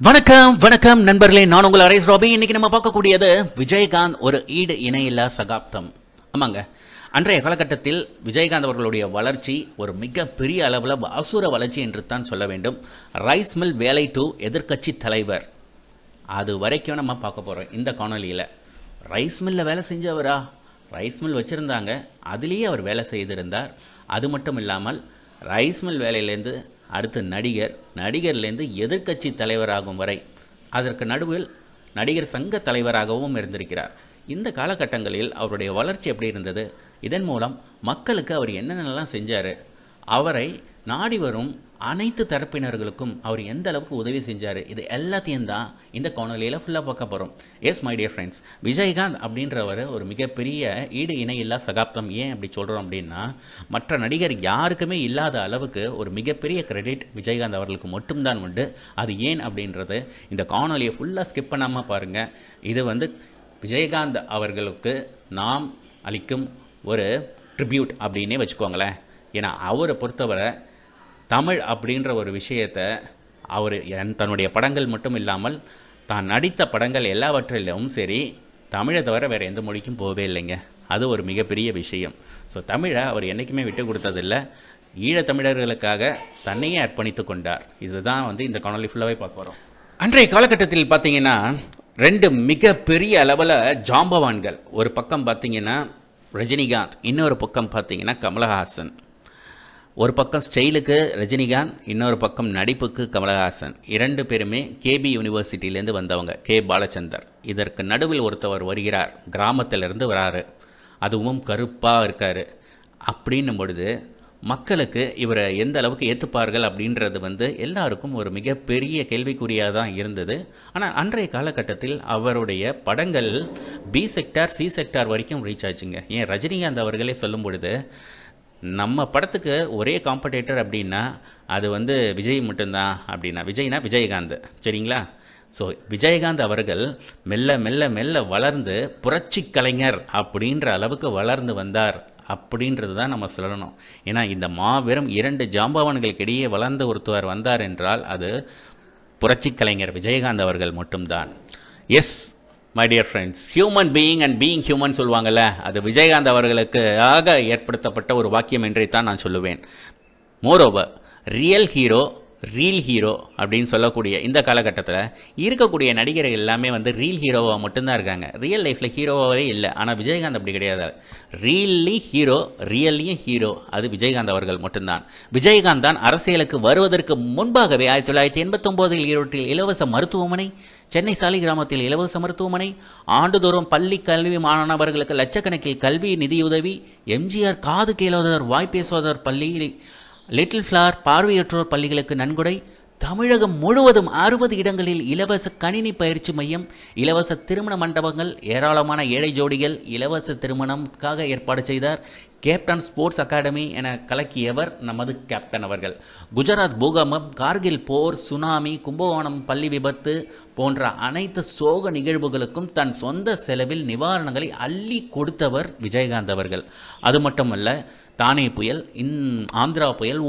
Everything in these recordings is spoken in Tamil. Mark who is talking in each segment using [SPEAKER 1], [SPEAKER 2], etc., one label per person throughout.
[SPEAKER 1] வணக்கம் வணக்கம் நண்பர்களே, நான் உங்கள் அரேஸ் ராபி. இன்னைக்கு நம்ம பார்க்கக்கூடியது விஜயகாந்த் ஒரு ஈடு இணையில்லா சகாப்தம். ஆமாங்க, அன்றைய காலகட்டத்தில் விஜயகாந்த் அவர்களுடைய வளர்ச்சி ஒரு மிகப்பெரிய அளவில் அசுர வளர்ச்சி என்று தான் சொல்ல வேண்டும். ரைஸ் மில் வேலை டு எதிர்க்கட்சி தலைவர், அது வரைக்கும் நம்ம பார்க்க போகிறோம் இந்த காணொலியில். ரைஸ் மில்லில் வேலை செஞ்சவரா? ரைஸ் மில் வச்சுருந்தாங்க, அதுலேயே அவர் வேலை செய்திருந்தார். அது மட்டும் இல்லாமல் ரைஸ் மில் வேலையிலேருந்து அடுத்து நடிகர்லேருந்து எதிர்க்கட்சி தலைவராகும் வரை, அதற்கு நடுவில் நடிகர் சங்க தலைவராகவும் இருந்திருக்கிறார். இந்த காலகட்டங்களில் அவருடைய வளர்ச்சி எப்படி இருந்தது, இதன் மூலம் மக்களுக்கு அவர் என்னென்னலாம் செஞ்சார், அவரை நாடி வரும் அனைத்து தரப்பினர்களுக்கும் அவர் எந்த அளவுக்கு உதவி செஞ்சார், இது எல்லாத்தையும் தான் இந்த காணொலியில் ஃபுல்லாக பார்க்க போகிறோம். S my dear friends, Vijayakanth அப்படின்றவர் ஒரு மிகப்பெரிய ஈடு இணையில்லா சகாப்தம். ஏன் அப்படி சொல்கிறோம் அப்படின்னா, மற்ற நடிகர் யாருக்குமே இல்லாத அளவுக்கு ஒரு மிகப்பெரிய கிரெடிட் விஜயகாந்த் அவர்களுக்கு மட்டும்தான் உண்டு. அது ஏன் அப்படின்றது இந்த காணொலியை ஃபுல்லாக ஸ்கிப் பண்ணாமல் பாருங்கள். இது விஜயகாந்த் அவர்களுக்கு நாம் அளிக்கும் ஒரு ட்ரிபியூட் அப்படின்னே வச்சுக்கோங்களேன். ஏன்னா அவரை பொறுத்தவரை தமிழ் அப்படின்ற ஒரு விஷயத்தை அவர் தன்னுடைய படங்கள் மட்டும் இல்லாமல் தான் நடித்த படங்கள் எல்லாவற்றிலும் சரி, தமிழை தவிர வேறு எந்த மொழிக்கும் போகவே இல்லைங்க. அது ஒரு மிகப்பெரிய விஷயம். ஸோ தமிழை அவர் என்றைக்குமே விட்டு கொடுத்ததில்லை. ஈழத்தமிழர்களுக்காக தன்னையே அர்ப்பணித்து கொண்டார். இதுதான் இந்த காணொலி ஃபுல்லாகவே பார்க்க போகிறோம். அன்றைய காலகட்டத்தில் பார்த்தீங்கன்னா ரெண்டு மிகப்பெரிய அளவில் ஜாம்பவான்கள். ஒரு பக்கம் பார்த்தீங்கன்னா ரஜினிகாந்த், இன்னொரு பக்கம் பார்த்தீங்கன்னா கமலஹாசன். ஒரு பக்கம் ஸ்டைலுக்கு ரஜினிகாந்த், இன்னொரு பக்கம் நடிப்புக்கு கமலஹாசன். இரண்டு பேருமே கேபி யூனிவர்சிட்டியிலேருந்து வந்தவங்க. கே பாலச்சந்தர். இதற்கு நடுவில் ஒருத்தவர் வருகிறார், கிராமத்திலிருந்து வராரு, அதுவும் கருப்பாக இருக்கார். அப்படின்னும் பொழுது மக்களுக்கு இவரை எந்த அளவுக்கு ஏற்றுப்பார்கள் அப்படின்றது எல்லாருக்கும் ஒரு மிகப்பெரிய கேள்விக்குறியாக தான் இருந்தது. ஆனால் அன்றைய காலகட்டத்தில் அவருடைய படங்கள் பி செக்டார் சி செக்டார் வரைக்கும் ரீச் ஆச்சுங்க. ஏன் ரஜினிகாந்த் அவர்களே சொல்லும் பொழுது, நம்ம படத்துக்கு ஒரே காம்படேட்டர் அப்படின்னா அது விஜய் மட்டும்தான் அப்படின்னா, விஜய்னா விஜயகாந்த், சரிங்களா? ஸோ விஜயகாந்த் அவர்கள் மெல்ல மெல்ல மெல்ல வளர்ந்து புரட்சி கலைஞர் அப்படின்ற அளவுக்கு வளர்ந்து வந்தார் அப்படின்றது தான் நம்ம சொல்லணும். ஏன்னா இந்த மாபெரும் இரண்டு ஜாம்பவான்களுக்கு இடையே வளர்ந்த ஒருத்தவர் வந்தார் என்றால் அது புரட்சி கலைஞர் விஜயகாந்த் அவர்கள் மட்டும்தான். S my dear friends, human being and being human சொல்லுவாங்கள்ல, அது விஜயகாந்த் அவர்களுக்கு ஏற்படுத்தப்பட்ட ஒரு வாக்கியம் என்றே தான் நான் சொல்லுவேன். மோரோவர் ரியல் ஹீரோ அப்படின்னு சொல்லக்கூடிய இந்த காலகட்டத்தில் இருக்கக்கூடிய நடிகர்கள் எல்லாமே ரீல் ஹீரோவாக மட்டும்தான் இருக்காங்க. ரியல் லைஃப்பில் ஹீரோவாகவே இல்லை. ஆனால் விஜயகாந்த் அப்படி கிடையாது. ரியல்லியும் ஹீரோ அது விஜயகாந்த் அவர்கள் மட்டும்தான். விஜயகாந்த் தான் அரசியலுக்கு வருவதற்கு முன்பாகவே 1989 ஈரோட்டில் இலவச மருத்துவமனை, சென்னை சாலிகிராமத்தில் இலவச மருத்துவமனை, ஆண்டுதோறும் பள்ளி கல்வி மாணவர்களுக்கு லட்சக்கணக்கில் கல்வி நிதியுதவி, எம்ஜிஆர் காது கேளாதோர் வாய் பேசுவதோர் பள்ளி, லிட்டில் ஃப்ளவர் பார்வையற்றோர் பள்ளிகளுக்கு நன்கொடை, தமிழகம் முழுவதும் 60 இடங்களில் இலவச கணினி பயிற்சி மையம், இலவச திருமண மண்டபங்கள், ஏராளமான ஏழை ஜோடிகள் இலவச திருமணம்காக ஏற்பாடு செய்தார். கேப்டன் ஸ்போர்ட்ஸ் அகாடமி என கலக்கியவர் நமது கேப்டன் அவர்கள். குஜராத் பூகம்பம், கார்கில் போர், சுனாமி, கும்பகோணம் பள்ளி விபத்து போன்ற அனைத்து சோக நிகழ்வுகளுக்கும் தன் சொந்த செலவில் நிவாரணங்களை அள்ளி கொடுத்தவர் விஜயகாந்த் அவர்கள். அது மட்டுமல்ல, தானே புயல், ஆந்திரா புயல்,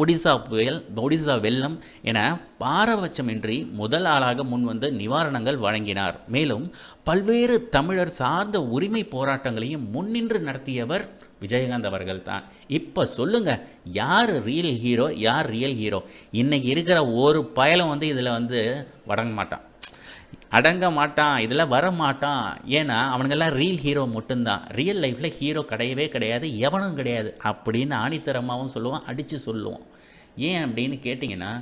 [SPEAKER 1] ஒடிசா வெள்ளம் என பாரபட்சமின்றி முதல் ஆளாக முன்வந்து நிவாரணங்கள் வழங்கினார். மேலும் பல்வேறு தமிழர் சார்ந்த உரிமை போராட்டங்களையும் முன்னின்று நடத்தியவர் விஜயகாந்த் அவர்கள் தான். இப்போ சொல்லுங்க, யார் ரியல் ஹீரோ, யார் ரியல் ஹீரோ? இன்னைக்கு இருக்கிற ஒரு பயலும் இதில் அடங்க மாட்டான், இதில் வர மாட்டான். ஏன்னா அவனுங்கெல்லாம் ரியல் ஹீரோ மட்டும்தான். ரியல் லைஃப்பில் ஹீரோ கிடையவே கிடையாது, எவனும் கிடையாது அப்படின்னு ஆணித்தரமாகவும் சொல்லுவான், அடித்து சொல்லுவோம். ஏன் அப்படின்னு கேட்டிங்கன்னா,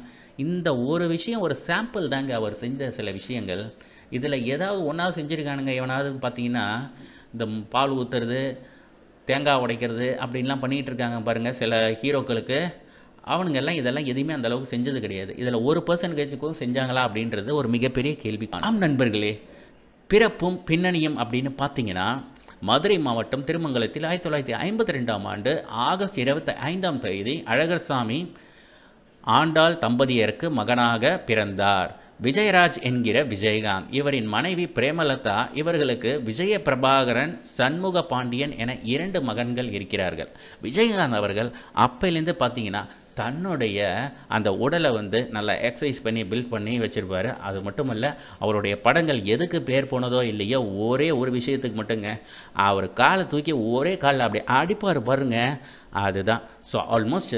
[SPEAKER 1] இந்த ஒரு விஷயம் ஒரு சாம்பிள் தாங்க அவர் செஞ்ச சில விஷயங்கள். இதில் ஏதாவது ஒன்றாவது செஞ்சுருக்கானுங்க எவனாவது பார்த்தீங்கன்னா, இந்த பால் ஊற்றுறது, தேங்காய் உடைக்கிறது அப்படின்லாம் பண்ணிகிட்டு இருக்காங்க பாருங்கள் சில ஹீரோக்களுக்கு. அவனுங்கெல்லாம் இதெல்லாம் எதுவுமே அந்த அளவுக்கு செஞ்சது கிடையாது. இதில் 1% செஞ்சாங்களா அப்படின்றது ஒரு மிகப்பெரிய கேள்வி. ஆம் நண்பர்களே, பிறப்பும் பின்னணியும் அப்படின்னு பார்த்தீங்கன்னா, மதுரை மாவட்டம் திருமங்கலத்தில் 1952ஆம் ஆண்டு ஆகஸ்ட் 25ஆம் தேதி அழகர்சாமி ஆண்டாள் தம்பதியருக்கு மகனாக பிறந்தார். விஜயராஜ் என்கிற விஜயகாந்த், இவரின் மனைவி பிரேமலதா. இவர்களுக்கு விஜய பிரபாகரன், சண்முக பாண்டியன் என 2 மகன்கள் இருக்கிறார்கள். விஜயகாந்த் அவர்கள் அப்பையிலேருந்து பார்த்தீங்கன்னா தன்னுடைய அந்த உடலை வந்து நல்லா எக்ஸசைஸ் பண்ணி பில்ட் பண்ணி வச்சுருப்பார். அது மட்டும் இல்லை, அவருடைய படங்கள் எதுக்கு பேர் போனதோ இல்லையோ ஒரே ஒரு விஷயத்துக்கு மட்டுங்க, அவர் காலை தூக்கி ஒரே காலில் அப்படி அடிப்பார் பாருங்க, அதுதான். ஸோ ஆல்மோஸ்ட்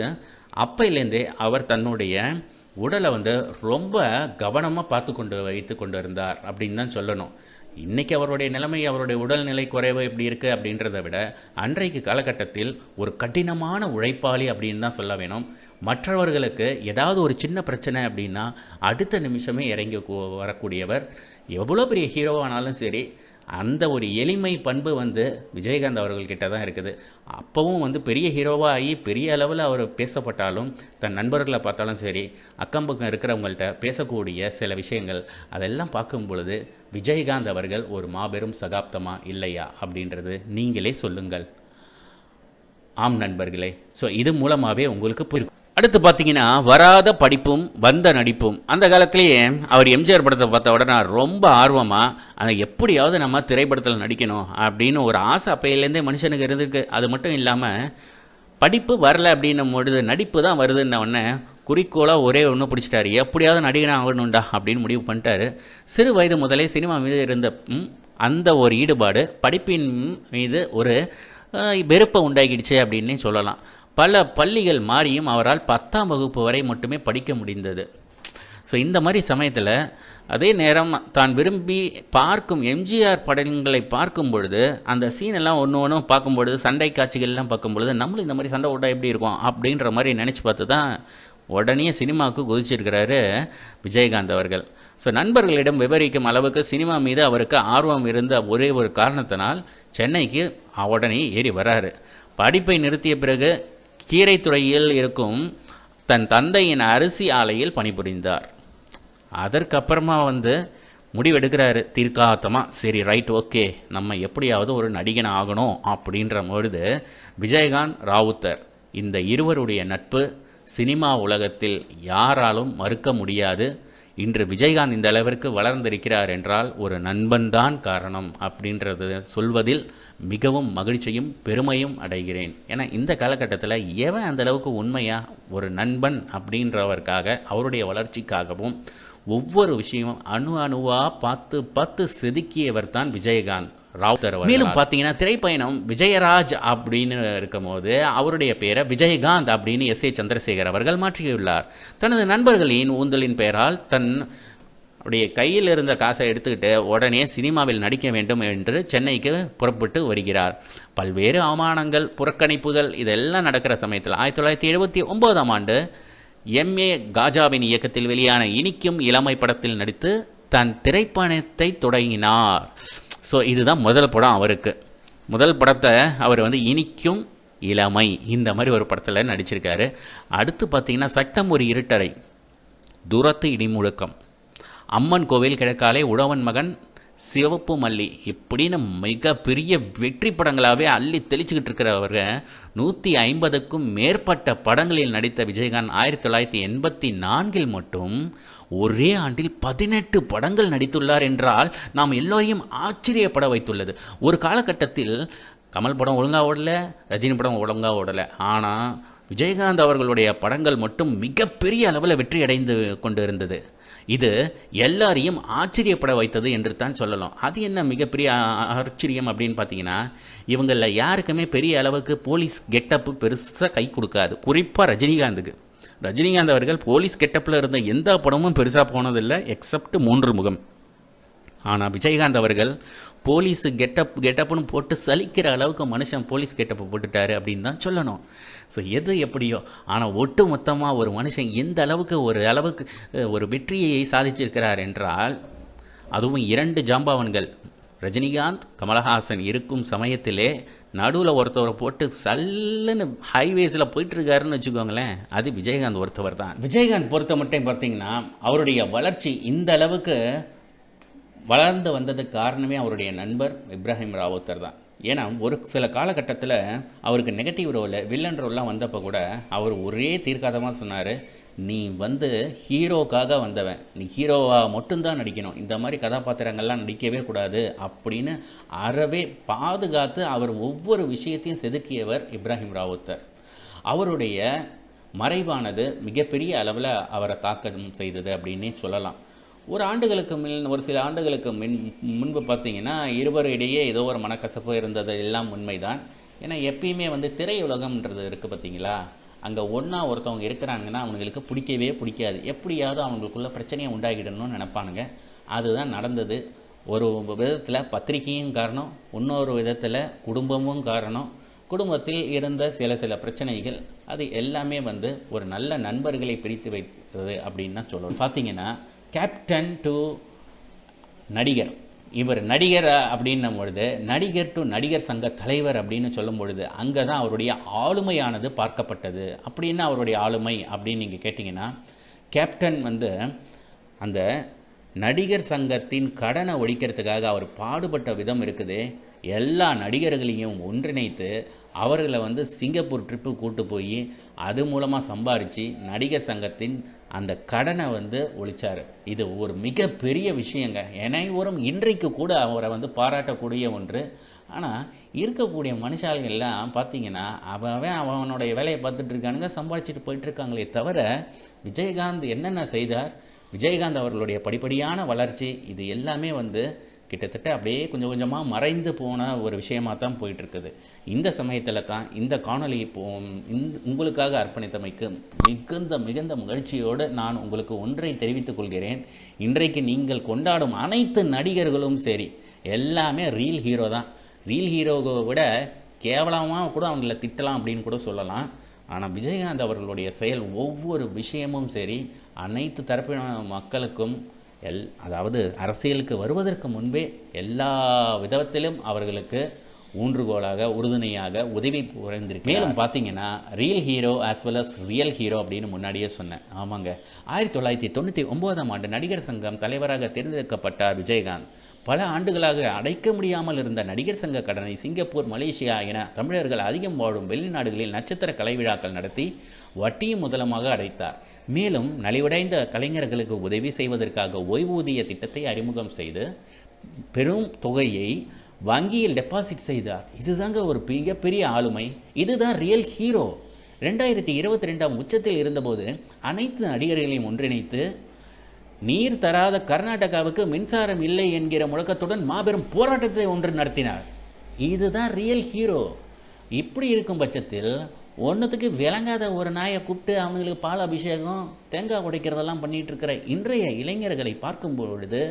[SPEAKER 1] அப்பையிலேருந்தே அவர் தன்னுடைய உடலை வந்து ரொம்ப கவனமாக வைத்து கொண்டு இருந்தார் அப்படின்னு தான் சொல்லணும். இன்றைக்கி அவருடைய நிலைமை, அவருடைய உடல்நிலை குறைவு எப்படி இருக்குது அப்படின்றத விட அன்றைக்கு காலகட்டத்தில் ஒரு கடினமான உழைப்பாளி அப்படின்னு தான் சொல்ல வேணும். மற்றவர்களுக்கு ஏதாவது ஒரு சின்ன பிரச்சனை அப்படின்னா அடுத்த நிமிஷமே இறங்கி வரக்கூடியவர். எவ்வளோ பெரிய ஹீரோவானாலும் சரி, அந்த ஒரு எளிமை பண்பு வந்து விஜயகாந்த் அவர்கள்கிட்ட தான் இருக்குது. அப்போவும் வந்து பெரிய ஹீரோவாக ஆகி பெரிய அளவில் அவர் பேசப்பட்டாலும், தன் நண்பர்களை பார்த்தாலும் சரி, அக்கம் பக்கம் இருக்கிறவங்கள்ட்ட பேசக்கூடிய சில விஷயங்கள் அதெல்லாம் பார்க்கும் பொழுது விஜயகாந்த் அவர்கள் ஒரு மாபெரும் சகாப்தமா இல்லையா அப்படின்றது நீங்களே சொல்லுங்கள். ஆம் நண்பர்களே, ஸோ இது மூலமாகவே உங்களுக்கு புரியும். அடுத்து பார்த்தீங்கன்னா, வராத படிப்பும் வந்த நடிப்பும். அந்த காலத்திலேயே அவர் எம்ஜிஆர் படத்தை பார்த்த உடனே ரொம்ப ஆர்வமாக அதை எப்படியாவது நம்ம திரைப்படத்தில் நடிக்கணும் அப்படின்னு ஒரு ஆசை அப்பையிலேருந்தே மனுஷனுக்கு இருந்திருக்கு. அது மட்டும் இல்லாமல் படிப்பு வரல அப்படின்னும் பொழுது நடிப்பு தான் வருதுன்ன உடனே குறிக்கோளாக ஒரே ஒன்று பிடிச்சிட்டாரு, எப்படியாவது நடிகனாக ஆகணும்டா அப்படின்னு முடிவு பண்ணிட்டாரு. சிறு வயது முதலே சினிமா மீது இருந்த அந்த ஒரு ஈடுபாடு படிப்பின் மீது ஒரு வெறுப்பை உண்டாக்கிடுச்சு அப்படின்னே சொல்லலாம். பல பள்ளிகள் மாறியும் அவரால் 10ஆம் வகுப்பு வரை மட்டுமே படிக்க முடிந்தது. ஸோ இந்த மாதிரி சமயத்தில் அதே நேரம் தான் விரும்பி பார்க்கும் எம்ஜிஆர் படங்களை பார்க்கும் பொழுது அந்த சீனெல்லாம் ஒன்று ஒன்றும் பார்க்கும்பொழுது, சண்டை காட்சிகள்லாம் பார்க்கும்பொழுது நம்மளும் இந்த மாதிரி சண்டை ஓட்டா எப்படி இருக்கும் அப்படின்ற மாதிரி நினச்சி பார்த்து தான் உடனே சினிமாவுக்கு குதிச்சிருக்கிறாரு விஜயகாந்த் அவர்கள். ஸோ நண்பர்களிடம் விவரிக்கும் அளவுக்கு சினிமா மீது அவருக்கு ஆர்வம் இருந்த ஒரே ஒரு காரணத்தினால் சென்னைக்கு உடனே ஏறி வராரு. படிப்பை நிறுத்திய பிறகு கீரைத்துறையில் இருக்கும் தன் தந்தையின் அரிசி ஆலையில் பணிபுரிந்தார். அதற்கப்புறமா வந்து முடிவெடுக்கிறாரு தீர்க்காத்தமாக, சரி ரைட் ஓகே நம்ம எப்படியாவது ஒரு நடிகன் ஆகணும் அப்படின்ற பொழுது விஜயகாந்த் ராவுத்தர் இந்த இருவருடைய நட்பு சினிமா உலகத்தில் யாராலும் மறுக்க முடியாது. இன்று விஜயகாந்த் இந்த அளவிற்கு வளர்ந்திருக்கிறார் என்றால் ஒரு நண்பன்தான் காரணம் அப்படின்றது சொல்வதில் மிகவும் மகிழ்ச்சியும் பெருமையும் அடைகிறேன். ஏன்னா இந்த காலகட்டத்தில் எவன் அந்த அளவுக்கு உண்மையாக ஒரு நண்பன் அப்படின்றவருக்காக அவருடைய வளர்ச்சிக்காகவும் ஒவ்வொரு விஷயமும் அணுவாக பார்த்து செதுக்கியவர் தான் விஜயகாந்த் ராவுத்தர். மேலும் பார்த்தீங்கன்னா திரைப்பயணம் விஜயராஜ் அப்படின்னு இருக்கும்போது அவருடைய பெயரை விஜயகாந்த் அப்படின்னு S.A. சந்திரசேகர் அவர்கள் மாற்றியுள்ளார். தனது நண்பர்களின் ஊந்தலின் பெயரால் தன்னுடைய கையில் இருந்த காசை எடுத்துக்கிட்டு உடனே சினிமாவில் நடிக்க வேண்டும் என்று சென்னைக்கு புறப்பட்டு வருகிறார். பல்வேறு அவமானங்கள், புறக்கணிப்புகள் இதெல்லாம் நடக்கிற சமயத்தில் 1979ஆம் ஆண்டு M.A. காஜாவின் இயக்கத்தில் வெளியான இனிக்கும் இளமை படத்தில் நடித்து தன் திரைப்பயணத்தை தொடங்கினார். ஸோ இதுதான் முதல் படம் அவருக்கு. முதல் படத்தை அவர் வந்து இனிக்கும் இளமை இந்த மாதிரி ஒரு படத்தில் நடிச்சிருக்காரு. அடுத்து பார்த்தீங்கன்னா சட்டம் ஒரு இருட்டறை, தூரத்து இடிமுழக்கம், அம்மன் கோவில் கிழக்காலே, உழவன் மகன், சிவப்பு மல்லி இப்படின்னு மிகப்பெரிய வெற்றி படங்களாகவே அள்ளி தெளிச்சுக்கிட்டு இருக்கிறவங்க 150க்கும் மேற்பட்ட படங்களில் நடித்த விஜயகாந்த் 1984 மட்டும் ஒரே ஆண்டில் 18 படங்கள் நடித்துள்ளார் என்றால் நாம் எல்லோரையும் ஆச்சரியப்பட வைத்துள்ளது. ஒரு காலகட்டத்தில் கமல் படம் ஒழுங்காக ஓடலை, ரஜினி படம் ஒழுங்காக ஓடலை, ஆனால் விஜயகாந்த் அவர்களுடைய படங்கள் மட்டும் மிகப்பெரிய அளவில் வெற்றி அடைந்து கொண்டு இருந்தது. இது எல்லாரையும் ஆச்சரியப்பட வைத்தது என்று தான் சொல்லலாம். அது என்ன மிகப்பெரிய ஆச்சரியம் அப்படின்னு பார்த்தீங்கன்னா, இவங்களில் யாருக்குமே பெரிய அளவுக்கு போலீஸ் கெட்டப்பு பெருசாக கை கொடுக்காது. குறிப்பாக ரஜினிகாந்துக்கு. ரஜினிகாந்த் அவர்கள் போலீஸ் கெட்டப்பில் இருந்த எந்த படமும் பெருசாக போனதில்லை எக்ஸப்ட் 3 முகம். ஆனால் விஜயகாந்த் அவர்கள் போலீஸ் கெட்டப்புன்னு போட்டு சலிக்கிற அளவுக்கு மனுஷன் போலீஸ் கெட்டப்பு போட்டுட்டாரு அப்படின்னு தான் சொல்லணும். ஸோ எது எப்படியோ, ஆனால் ஒட்டு மொத்தமாக ஒரு மனுஷன் எந்த அளவுக்கு ஒரு வெற்றியை சாதிச்சிருக்கிறார் என்றால், அதுவும் 2 ஜாம்பவான்கள் ரஜினிகாந்த் கமலஹாசன் இருக்கும் சமயத்திலே நடுவில் ஒருத்தவரை போட்டு சல்லுன்னு ஹைவேஸில் போயிட்டுருக்காருன்னு வச்சுக்கோங்களேன், அது விஜயகாந்த் ஒருத்தவர் தான். விஜயகாந்த் பொறுத்த மட்டும் பார்த்தீங்கன்னா அவருடைய வளர்ச்சி இந்த அளவுக்கு வளர்ந்து வந்ததுக்கு காரணமே அவருடைய நண்பர் இப்ராஹிம் ராவுத்தர் தான். ஏன்னா ஒரு சில காலகட்டத்தில் அவருக்கு நெகட்டிவ் ரோல், வில்லன் ரோல்லாம் வந்தப்போ கூட அவர் ஒரே தீர்க்காதமாக சொன்னார், நீ வந்து ஹீரோக்காக வந்தவன், நீ ஹீரோவாக மட்டும்தான் நடிக்கணும், இந்த மாதிரி கதாபாத்திரங்கள்லாம் நடிக்கவே கூடாது அப்படின்னு அறவே பாதுகாத்து அவர் ஒவ்வொரு விஷயத்தையும் செதுக்கியவர் இப்ராஹிம் ராவுத்தர். அவருடைய மறைவானது மிகப்பெரிய அளவில் அவரை தாக்கம் செய்தது அப்படின்னே சொல்லலாம். ஒரு சில ஆண்டுகளுக்கு முன்பு பார்த்தீங்கன்னா இருவரிடையே ஏதோ ஒரு மனக்கசப்பு இருந்தது எல்லாம் உண்மைதான். ஏன்னா எப்பயுமே திரையுலகம்ன்றது இருக்குது பார்த்தீங்களா, அங்கே ஒருத்தவங்க இருக்கிறாங்கன்னா அவங்களுக்கு பிடிக்கவே பிடிக்காது. எப்படியாவது அவங்களுக்குள்ள பிரச்சனையை உண்டாகிடணும்னு நினைப்பானுங்க. அதுதான் நடந்தது. ஒரு விதத்தில் பத்திரிகையும் காரணம், இன்னொரு விதத்தில் குடும்பமும் காரணம். குடும்பத்தில் இருந்த சில பிரச்சனைகள் அது எல்லாமே ஒரு நல்ல நண்பர்களை பிரித்து வைத்தது அப்படின்னு தான் சொல்லணும். பார்த்தீங்கன்னா கேப்டன் டு நடிகர், இவர் நடிகர் அப்படின்னும் பொழுது நடிகர் டு நடிகர் சங்க தலைவர் அப்படின்னு சொல்லும் பொழுது அங்கே தான் அவருடைய ஆளுமையானது பார்க்கப்பட்டது. அப்படின்னா அவருடைய ஆளுமை அப்படின்னு நீங்கள் கேட்டிங்கன்னா, கேப்டன் அந்த நடிகர் சங்கத்தின் கடனை ஒழிக்கிறதுக்காக அவர் பாடுபட்ட விதம் இருக்குது. எல்லா நடிகர்களையும் ஒன்றிணைத்து அவர்களை சிங்கப்பூர் ட்ரிப்பு கூட்டு போய் அது மூலமாக சம்பாரித்து நடிகர் சங்கத்தின் அந்த கடனை ஒழிச்சார். இது ஒரு மிகப்பெரிய விஷயங்க. அனைவரும் இன்றைக்கு கூட அவரை பாராட்டக்கூடிய ஒன்று. ஆனால் இருக்கக்கூடிய மனுஷால்கள்லாம் பார்த்தீங்கன்னா அவனுடைய வேலையை பார்த்துட்டு இருக்கானுங்க, சம்பாதிச்சுட்டு போயிட்டுருக்காங்களே தவிர விஜயகாந்த் என்னென்ன செய்தார், விஜயகாந்த் அவர்களுடைய படிப்படியான வளர்ச்சி, இது எல்லாமே கிட்டத்தட்ட அப்படியே கொஞ்சம் கொஞ்சமாக மறைந்து போன ஒரு விஷயமாக தான் போயிட்டுருக்குது. இந்த சமயத்தில் தான் இந்த காணொலி உங்களுக்காக அர்ப்பணித்தமைக்கு மிகுந்த மகிழ்ச்சியோடு நான் உங்களுக்கு ஒன்றை தெரிவித்துக் கொள்கிறேன். இன்றைக்கு நீங்கள் கொண்டாடும் அனைத்து நடிகர்களும் சரி எல்லாமே ரீல் ஹீரோ தான். ரீல் ஹீரோவை விட கேவலமாக கூட அவங்கள திட்டலாம் அப்படின்னு கூட சொல்லலாம். ஆனால் விஜயகாந்த் அவர்களுடைய செயல் ஒவ்வொரு விஷயமும் சரி அனைத்து தரப்பின மக்களுக்கும் அதாவது அரசியலுக்கு வருவதற்கு முன்பே எல்லா விதத்திலும் அவர்களுக்கு ஊன்றுகோலாக உறுதுணையாக உதவி புரிந்திருக்கு. மேலும் பார்த்தீங்கன்னா reel hero as well as real hero அப்படின்னு முன்னாடியே சொன்னேன். ஆமாங்க, 1999ஆம் ஆண்டு நடிகர் சங்கம் தலைவராக தேர்ந்தெடுக்கப்பட்டார் விஜயகாந்த். பல ஆண்டுகளாக அடைக்க முடியாமல் இருந்த நடிகர் சங்க கடனை சிங்கப்பூர், மலேசியா என தமிழர்கள் அதிகம் வாழும் வெளிநாடுகளில் நட்சத்திர கலை விழாக்கள் நடத்தி வட்டியும் முதலமாக அடைத்தார். மேலும் நலிவடைந்த கலைஞர்களுக்கு உதவி செய்வதற்காக ஓய்வூதிய திட்டத்தை அறிமுகம் செய்து பெரும் தொகையை வங்கியில் டெபாசிட் செய்தார். இதுதாங்க ஒரு மிகப்பெரிய ஆளுமை. இதுதான் ரியல் ஹீரோ. 2022ஆம் உச்சத்தில் இருந்தபோது அனைத்து நடிகர்களையும் ஒன்றிணைத்து நீர் தராத கர்நாடகாவுக்கு மின்சாரம் இல்லை என்கிற முழக்கத்துடன் மாபெரும் போராட்டத்தை ஒன்று நடத்தினார். இதுதான் ரியல் ஹீரோ. இப்படி இருக்கும் பட்சத்தில் ஒன்றுத்துக்கு விளங்காத ஒரு நாயை கூப்பிட்டு அவங்களுக்கு பால் அபிஷேகம், தேங்காய் உடைக்கிறதெல்லாம் பண்ணிட்டு இருக்கிற இன்றைய இளைஞர்களை பார்க்கும் பொழுது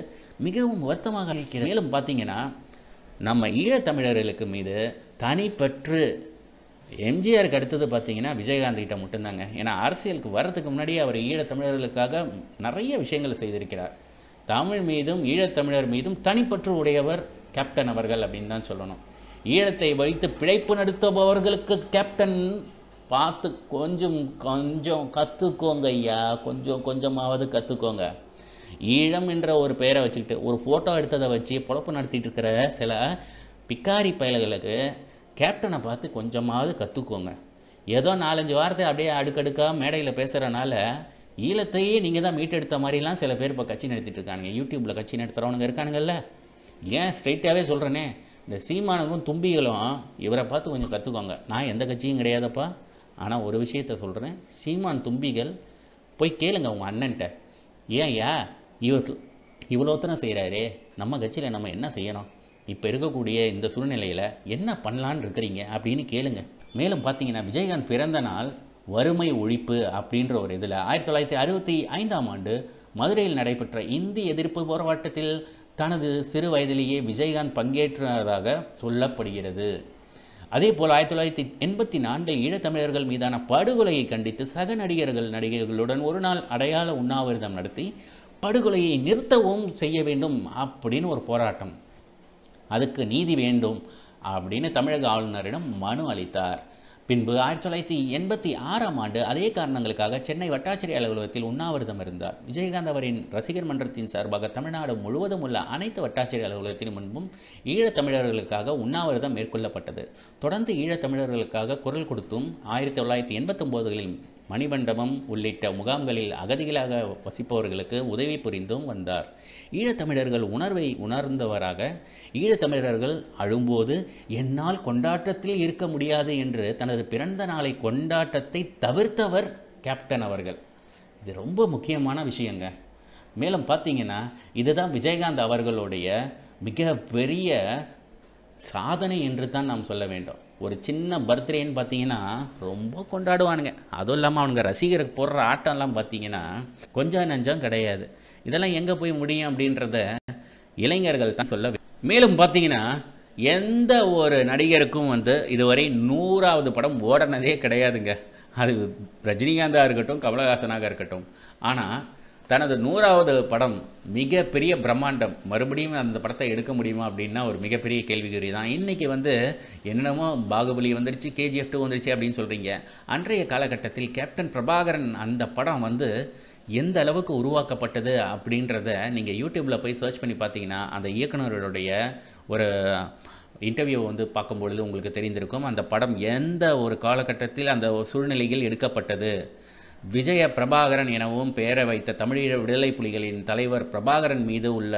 [SPEAKER 1] மிகவும் வருத்தமாக இருக்கிறது. மேலும் பார்த்தீங்கன்னா நம்ம ஈழத்தமிழர்களுக்கு மீது தனிப்பற்று எம்ஜிஆருக்கு அடுத்தது பார்த்தீங்கன்னா விஜயகாந்த் கிட்ட மட்டும்தாங்க. ஏன்னா அரசியலுக்கு வர்றதுக்கு முன்னாடியே அவர் ஈழத்தமிழர்களுக்காக நிறைய விஷயங்களை செய்திருக்கிறார். தமிழ் மீதும் ஈழத்தமிழர் மீதும் தனிப்பற்று உடையவர் கேப்டன் அவர்கள் அப்படின்னு தான் சொல்லணும். ஈழத்தை வைத்து பிழைப்பு நடத்துபவர்களுக்கு கேப்டன் பார்த்து கொஞ்சம் கொஞ்சம் கற்றுக்கோங்க ஐயா, கொஞ்சமாவது கற்றுக்கோங்க. ஈழம் என்ற ஒரு பெயரை வச்சுக்கிட்டு ஒரு ஃபோட்டோ எடுத்ததை வச்சு பொழப்பு நடத்திட்டு இருக்கிற சில பிக்காரி பயல்களுக்கு கேப்டனை பார்த்து கொஞ்சமாவது கற்றுக்கோங்க. ஏதோ 4-5 வாரத்தை அப்படியே அடுக்கடுக்காக மேடையில் பேசுகிறனால ஈழத்தையே நீங்கள் தான் மீட்டெடுத்த மாதிரிலாம் சில பேர் இப்போ கட்சி நடத்திட்டு இருக்கானுங்க. யூடியூப்பில் கட்சி நடத்துகிறவனுங்க இருக்கானுங்கல்ல. ஏன் ஸ்ட்ரைட்டாகவே சொல்கிறேனே, இந்த சீமானுக்கும் தும்பிகளும் இவரை பார்த்து கொஞ்சம் கற்றுக்கோங்க. நான் எந்த கட்சியும் கிடையாதப்பா. ஆனால் ஒரு விஷயத்த சொல்கிறேன், சீமான் தும்பிகள் போய் கேளுங்க உங்கள் அண்ணன்ட்ட, ஏன்யா இவ்வளோத்தனை செய்கிறாரே, நம்ம கட்சியில் நம்ம என்ன செய்யணும், இப்போ இருக்கக்கூடிய இந்த சூழ்நிலையில் என்ன பண்ணலான்னு இருக்கிறீங்க அப்படின்னு கேளுங்க. மேலும் பார்த்தீங்கன்னா விஜயகாந்த் பிறந்த நாள் வறுமை ஒழிப்பு அப்படின்ற ஒரு இதில் 1965ஆம் ஆண்டு மதுரையில் நடைபெற்ற இந்தி எதிர்ப்பு போராட்டத்தில் தனது சிறு வயதிலேயே விஜயகாந்த் பங்கேற்றதாக சொல்லப்படுகிறது. அதே போல் 1984 ஈழத்தமிழர்கள் மீதான படுகொலையை கண்டித்து சக நடிகர்களுடன் ஒரு நாள் அடையாள உண்ணாவிரதம் நடத்தி படுகொலையை நிறுத்தவும் செய்ய வேண்டும் அப்படின்னு ஒரு போராட்டம், அதுக்கு நீதி வேண்டும் அப்படின்னு தமிழக ஆளுநரிடம் மனு அளித்தார். பின்பு 1986ஆம் ஆண்டு அதே காரணங்களுக்காக சென்னை வட்டாட்சியர் அலுவலகத்தில் உண்ணாவிரதம் இருந்தார். விஜயகாந்த் அவரின் ரசிகர் மன்றத்தின் சார்பாக தமிழ்நாடு முழுவதும் உள்ள அனைத்து வட்டாட்சியர் அலுவலகத்தின் முன்பும் ஈழத்தமிழர்களுக்காக உண்ணாவிரதம் மேற்கொள்ளப்பட்டது. தொடர்ந்து ஈழத்தமிழர்களுக்காக குரல் கொடுத்தும் 1989களில் மணிமண்டபம் உள்ளிட்ட முகாம்களில் அகதிகளாக வசிப்பவர்களுக்கு உதவி புரிந்தும் வந்தார். ஈழத்தமிழர்கள் உணர்வை உணர்ந்தவராக, ஈழத்தமிழர்கள் அழும்போது என்னால் கொண்டாட்டத்தில் இருக்க முடியாது என்று தனது பிறந்த நாளை கொண்டாட்டத்தை தவிர்த்தவர் கேப்டன் அவர்கள். இது ரொம்ப முக்கியமான விஷயங்க. மேலும் பார்த்தீங்கன்னா இதுதான் விஜயகாந்த் அவர்களுடைய மிகப்பெரிய சாதனை என்று தான் நாம் சொல்ல வேண்டும். ஒரு சின்ன பர்த்டேன்னு பார்த்தீங்கன்னா ரொம்ப கொண்டாடுவானுங்க. அதுவும் இல்லாமல் அவனுங்க ரசிகருக்கு போடுற ஆட்டம்லாம் பார்த்தீங்கன்னா கொஞ்சம் நஞ்சம் கிடையாது. இதெல்லாம் எங்கே போய் முடியும் அப்படின்றத இளைஞர்கள் தான் சொல்ல. மேலும் பார்த்தீங்கன்னா எந்த ஒரு நடிகருக்கும் இதுவரை 100வது படம் ஓடனதே கிடையாதுங்க. அது ரஜினிகாந்தாக இருக்கட்டும், கமலஹாசனாக இருக்கட்டும். ஆனால் தனது 100வது படம் மிகப்பெரிய பிரம்மாண்டம், மறுபடியும் அந்த படத்தை எடுக்க முடியுமா அப்படின்னா ஒரு மிகப்பெரிய கேள்விக்குறி தான். இன்றைக்கி என்னென்னமோ பாகுபலி வந்துருச்சு, KGF 2 வந்துருச்சு அப்படின்னு சொல்கிறீங்க. அன்றைய காலகட்டத்தில் கேப்டன் பிரபாகரன் அந்த படம் எந்த அளவுக்கு உருவாக்கப்பட்டது அப்படின்றத நீங்கள் யூடியூப்பில் போய் சர்ச் பண்ணி பார்த்தீங்கன்னா அந்த இயக்குனருடைய ஒரு இன்டர்வியூ பார்க்கும்பொழுது உங்களுக்கு தெரிந்திருக்கும். அந்த படம் எந்த ஒரு காலகட்டத்தில் அந்த சூழ்நிலையில் எடுக்கப்பட்டது. விஜய பிரபாகரன் எனவும் பெயரை வைத்த தமிழீழ விடுதலை புலிகளின் தலைவர் பிரபாகரன் மீது உள்ள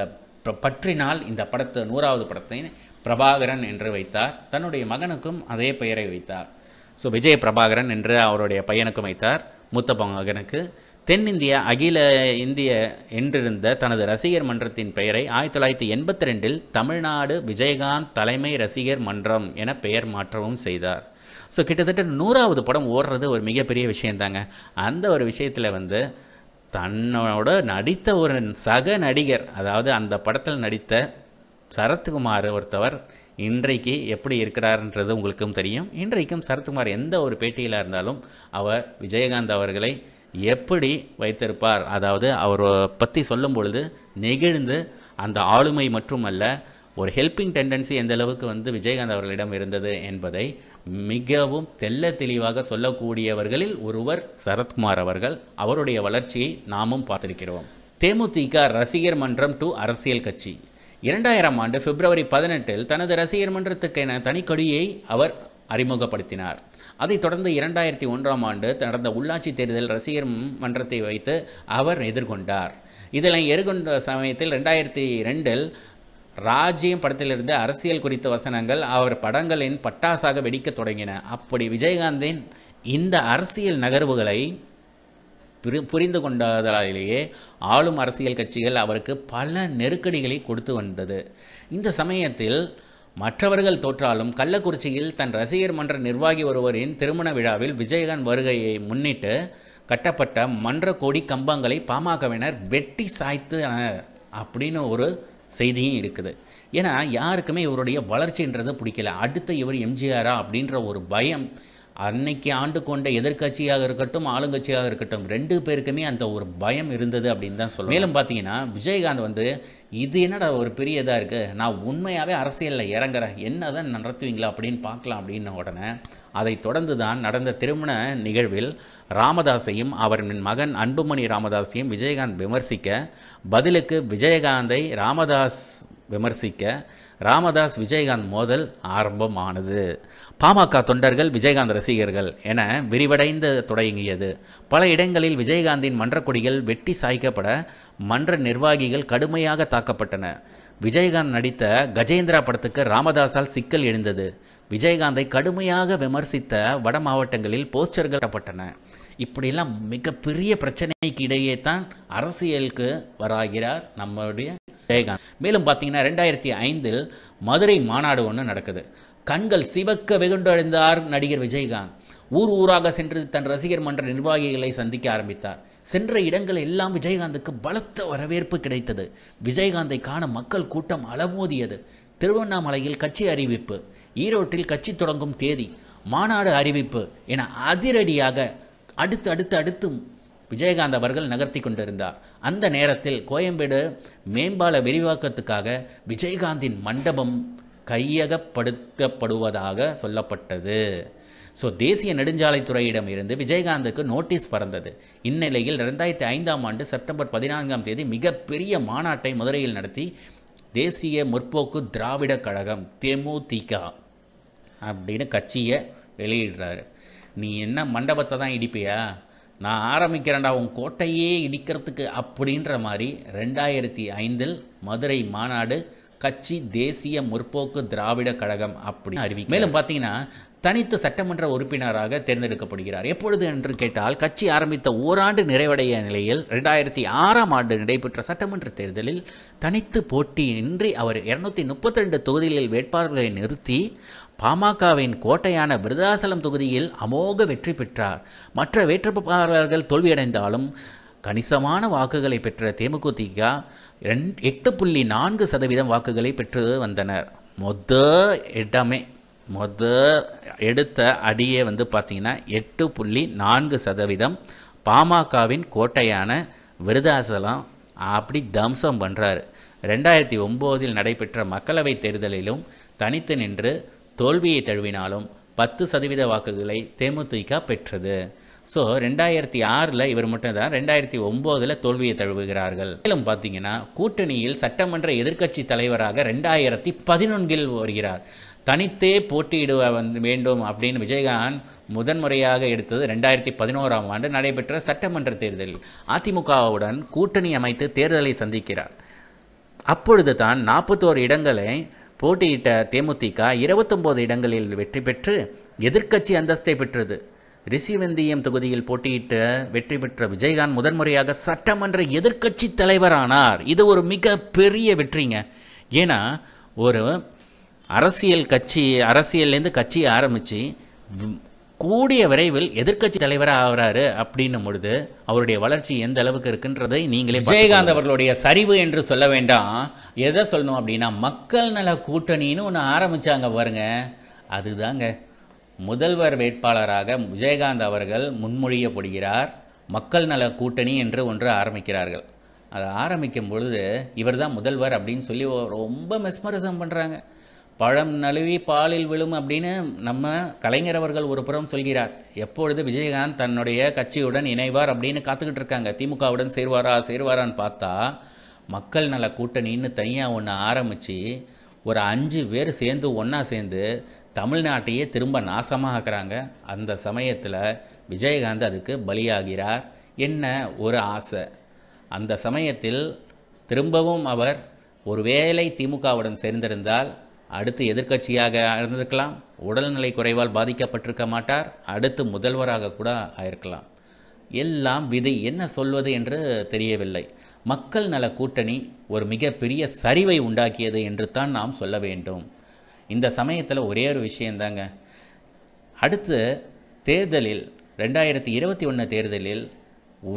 [SPEAKER 1] பற்றினால் இந்த 100வது படத்தை பிரபாகரன் என்று வைத்தார். தன்னுடைய மகனுக்கும் அதே பெயரை வைத்தார். ஸோ விஜய பிரபாகரன் என்று அவருடைய பையனுக்கும் வைத்தார். மூத்த மகனுக்கு தென்னிந்திய அகில இந்திய என்றிருந்த தனது ரசிகர் மன்றத்தின் பெயரை 1982 தமிழ்நாடு விஜயகாந்த் தலைமை ரசிகர் மன்றம் என பெயர் மாற்றவும் செய்தார். ஸோ கிட்டத்தட்ட 100வது படம் ஓடுறது ஒரு மிகப்பெரிய விஷயந்தாங்க. அந்த ஒரு விஷயத்தில் தன்னோட நடித்த ஒரு சக நடிகர், அதாவது அந்த படத்தில் நடித்த சரத்குமார் ஒருத்தவர் இன்றைக்கு எப்படி இருக்கிறார்ன்றது உங்களுக்கும் தெரியும். இன்றைக்கும் சரத்குமார் எந்த ஒரு பேட்டியில் இருந்தாலும் அவர் விஜயகாந்த் அவர்களை எப்படி வைத்திருப்பார், அதாவது அவரை பற்றி சொல்லும் பொழுது நெகிழ்ந்து அந்த ஆளுமை மட்டுமல்ல ஒரு ஹெல்பிங் டெண்டன்சி எந்த அளவுக்கு விஜயகாந்த் அவர்களிடம் இருந்தது என்பதை மிகவும் தெள்ள தெளிவாக சொல்லக்கூடியவர்களில் ஒருவர் சரத்குமார் அவர்கள். அவருடைய வளர்ச்சியை நாமும் பார்த்திருக்கிறோம். தேமுதிக ரசிகர் மன்றம் டு அரசியல் கட்சி. 2000 ஆண்டு பிப்ரவரி 18 தனது ரசிகர் மன்றத்துக்கென தனிக்கொடியை அவர் அறிமுகப்படுத்தினார். அதைத் தொடர்ந்து 2001 ஆண்டு நடந்த உள்ளாட்சி தேர்தல் ரசிகர் மன்றத்தை வைத்து அவர் எதிர்கொண்டார். இதில் எதிர்கொண்ட சமயத்தில் 2002 ராஜ்யம் படத்திலிருந்து அரசியல் குறித்த வசனங்கள் அவர் படங்களின் பட்டாசாக வெடிக்க தொடங்கின. அப்படி விஜயகாந்தின் இந்த அரசியல் நகர்வுகளை புரிந்து கொண்டதாலேயே ஆளும் அரசியல் கட்சிகள் அவருக்கு பல நெருக்கடிகளை கொடுத்து வந்தது. இந்த சமயத்தில் மற்றவர்கள் தோற்றாலும் கள்ளக்குறிச்சியில் தன் ரசிகர் மன்ற நிர்வாகி ஒருவரின் திருமண விழாவில் விஜயகாந்த் வருகையை முன்னிட்டு கட்டப்பட்ட மன்ற கொடி கம்பங்களை பாமகவினர் வெட்டி சாய்த்தனர் அப்படின்னு ஒரு செய்தியும் இருக்குது. ஏன்னா யாருக்குமே இவருடைய வளர்ச்சின்றது பிடிக்கல. அடுத்து இவர் எம்ஜிஆரா அப்படின்ற ஒரு பயம் அன்னைக்கு ஆண்டு கொண்ட எதிர்கட்சியாக இருக்கட்டும் ஆளுங்கட்சியாக இருக்கட்டும் 2 பேருக்குமே அந்த ஒரு பயம் இருந்தது அப்படின்னு தான் சொல்லுவோம். மேலும் பார்த்தீங்கன்னா விஜயகாந்த் இது என்னடா ஒரு பெரிய இதாக இருக்குது, நான் உண்மையாகவே அரசியலில் இறங்குறேன், என்ன தான் நடத்துவீங்களா அப்படின்னு பார்க்கலாம் அப்படின்ன உடனே அதை தொடர்ந்து தான் நடந்த திருமண நிகழ்வில் ராமதாஸையும் அவரின் மகன் அன்புமணி ராமதாஸையும் விஜயகாந்த் விமர்சிக்க, பதிலுக்கு விஜயகாந்தை ராமதாஸ் விமர்சிக்க ராமதாஸ் விஜயகாந்த் மோதல் ஆரம்பமானது. பாமக தொண்டர்கள் விஜயகாந்த் ரசிகர்கள் என விரிவடைந்து தொடங்கியது. பல இடங்களில் விஜயகாந்தின் மன்றக்கொடிகள் வெட்டி சாய்க்கப்பட மன்ற நிர்வாகிகள் கடுமையாக தாக்கப்பட்டன. விஜயகாந்த் நடித்த கஜேந்திரா படத்துக்கு ராமதாஸால் சிக்கல் எழுந்தது. விஜயகாந்தை கடுமையாக விமர்சித்த வட மாவட்டங்களில் போஸ்டர்கள் கட்டப்பட்டன. இப்படிலாம் மிகப்பெரிய பிரச்சனைக்கு இடையே தான் அரசியலுக்கு வராகிறார் நம்முடைய விஜயகாந்த். மேலும் பார்த்தீங்கன்னா 2005 மதுரை மாநாடு ஒன்று நடக்குது. கண்கள் சிவக்க வெகுண்டடைந்தார் நடிகர் விஜயகாந்த். ஊர் ஊராக சென்று தன் ரசிகர் மன்ற நிர்வாகிகளை சந்திக்க ஆரம்பித்தார். சென்ற இடங்கள் எல்லாம் விஜயகாந்துக்கு பலத்த வரவேற்பு கிடைத்தது. விஜயகாந்தை காண மக்கள் கூட்டம் அலமோதியது. திருவண்ணாமலையில் கட்சி அறிவிப்பு, ஈரோட்டில் கட்சி தொடங்கும் தேதி, மாநாடு அறிவிப்பு என அதிரடியாக அடுத்து விஜயகாந்த் அவர்கள் நகர்த்தி கொண்டிருந்தார். அந்த நேரத்தில் கோயம்பேடு மேம்பால விரிவாக்கத்துக்காக விஜயகாந்தின் மண்டபம் கையகப்படுத்தப்படுவதாக சொல்லப்பட்டது. ஸோ தேசிய நெடுஞ்சாலைத்துறையிடம் இருந்து விஜயகாந்துக்கு நோட்டீஸ் பறந்தது. இந்நிலையில் 2005 ஆண்டு செப்டம்பர் 14 மிகப்பெரிய மாநாட்டை மதுரையில் நடத்தி தேசிய முற்போக்கு திராவிட கழகம் தேமுதிக அப்படின்னு கட்சியை வெளியிடுறாரு. நீ என்ன மண்டபத்தை தான் இடிப்பியா, நான் ஆரம்பிக்கிறேன்டா உன் கோட்டையே இடிக்கிறதுக்கு அப்படின்ற மாதிரி 2005 மதுரை மாநாடு கட்சி தேசிய முற்போக்கு திராவிட கழகம் அப்படி அறிவிக்கும். மேலும் பார்த்தீங்கன்னா தனித்து சட்டமன்ற உறுப்பினராக தேர்ந்தெடுக்கப்படுகிறார். எப்பொழுது என்று கேட்டால், கட்சி ஆரம்பித்த ஓராண்டு நிறைவடைய நிலையில் 2006ஆம் ஆண்டு நடைபெற்ற சட்டமன்ற தேர்தலில் தனித்து போட்டியின்றி அவர் 232 தொகுதிகளில் வேட்பாளர்களை நிறுத்தி பாமகவின் கோட்டையான விருதாசலம் தொகுதியில் அமோக வெற்றி பெற்றார். மற்ற வேட்பாளர்கள் தோல்வியடைந்தாலும் கணிசமான வாக்குகளை பெற்ற தேமுதிக 8.4% வாக்குகளை பெற்று வந்தனர். எடுத்த அடியே பார்த்தீங்கன்னா 8.4%. பாமகவின் கோட்டையான விருதாசலம் அப்படி தம்சம் பண்ணுறாரு. 2009இல் நடைபெற்ற மக்களவைத் தேர்தலிலும் தனித்து நின்று தோல்வியை தழுவினாலும் 10% வாக்குகளை தேமுதிக பெற்றது. ஸோ 2006 இவர் மட்டும்தான், 2009 தோல்வியை தழுவுகிறார்கள். மேலும் பார்த்தீங்கன்னா கூட்டணியில் சட்டமன்ற எதிர்க்கட்சி தலைவராக 2011 வருகிறார். தனித்தே போட்டியிடுவ வேண்டும் அப்படின்னு விஜயகாந்த் முதன்முறையாக எடுத்தது 2011ஆம் ஆண்டு நடைபெற்ற சட்டமன்ற தேர்தலில் அதிமுகவுடன் கூட்டணி அமைத்து தேர்தலை சந்திக்கிறார். அப்பொழுது தான் 41 இடங்களை போட்டியிட்ட தேமுதிக 29 இடங்களில் வெற்றி பெற்று எதிர்க்கட்சி அந்தஸ்தை பெற்றது. ரிஷிவந்தியம் தொகுதியில் போட்டியிட்டு வெற்றி பெற்ற விஜயகாந்த் முதன்முறையாக சட்டமன்ற எதிர்க்கட்சி தலைவரானார். இது ஒரு மிக பெரிய வெற்றிங்க. ஏன்னா ஒரு அரசியல்லேருந்து கட்சியை ஆரம்பித்து கூடிய விரைவில் எதிர்க்கட்சி தலைவராக ஆகிறாரு அப்படின்னும் பொழுது அவருடைய வளர்ச்சி எந்த அளவுக்கு இருக்குன்றதை நீங்களே. விஜயகாந்த் அவர்களுடைய சரிவு என்று சொல்ல வேண்டாம், எதை சொல்லணும் அப்படின்னா மக்கள் நல கூட்டணின்னு ஒன்று ஆரம்பித்தாங்க பாருங்க, அதுதாங்க. முதல்வர் வேட்பாளராக விஜயகாந்த் அவர்கள் முன்மொழியப்படுகிறார். மக்கள் நல கூட்டணி என்று ஒன்று ஆரம்பிக்கிறார்கள். அதை ஆரம்பிக்கும் பொழுது இவர் தான் முதல்வர் அப்படின்னு சொல்லி ரொம்ப மெஸ்மரிசம் பண்ணுறாங்க. பழம் நழுவி பாலில் விழும் அப்படின்னு நம்ம கலைஞர் அவர்கள் ஒரு புறம் சொல்கிறார். எப்பொழுது விஜயகாந்த் தன்னுடைய கட்சியுடன் இணைவார் அப்படின்னு காத்துக்கிட்டு இருக்காங்க. திமுகவுடன் சேருவாரான்னு பார்த்தா மக்கள் நல கூட்டணின்னு தனியாக ஒன்று ஆரம்பித்து ஒரு 5 பேர் ஒன்றா சேர்ந்து தமிழ்நாட்டையே திரும்ப நாசமாக ஆக்குறாங்க. அந்த சமயத்தில் விஜயகாந்த் அதுக்கு பலியாகிறார். என்ன ஒரு ஆசை, அந்த சமயத்தில் திரும்பவும் அவர் ஒருவேளை திமுகவுடன் சேர்ந்திருந்தால் அடுத்து எதிர்க்கட்சியாக இருந்திருக்கலாம், உடல்நிலை குறைவால் பாதிக்கப்பட்டிருக்க மாட்டார், அடுத்து முதல்வராக கூட ஆயிருக்கலாம். எல்லாம் விதி, என்ன சொல்வது என்று தெரியவில்லை. மக்கள் நல கூட்டணி ஒரு மிகப்பெரிய சரிவை உண்டாக்கியது என்று தான் நாம் சொல்ல வேண்டும். இந்த சமயத்தில் ஒரே ஒரு விஷயந்தாங்க, அடுத்து தேர்தலில் 2021 தேர்தலில்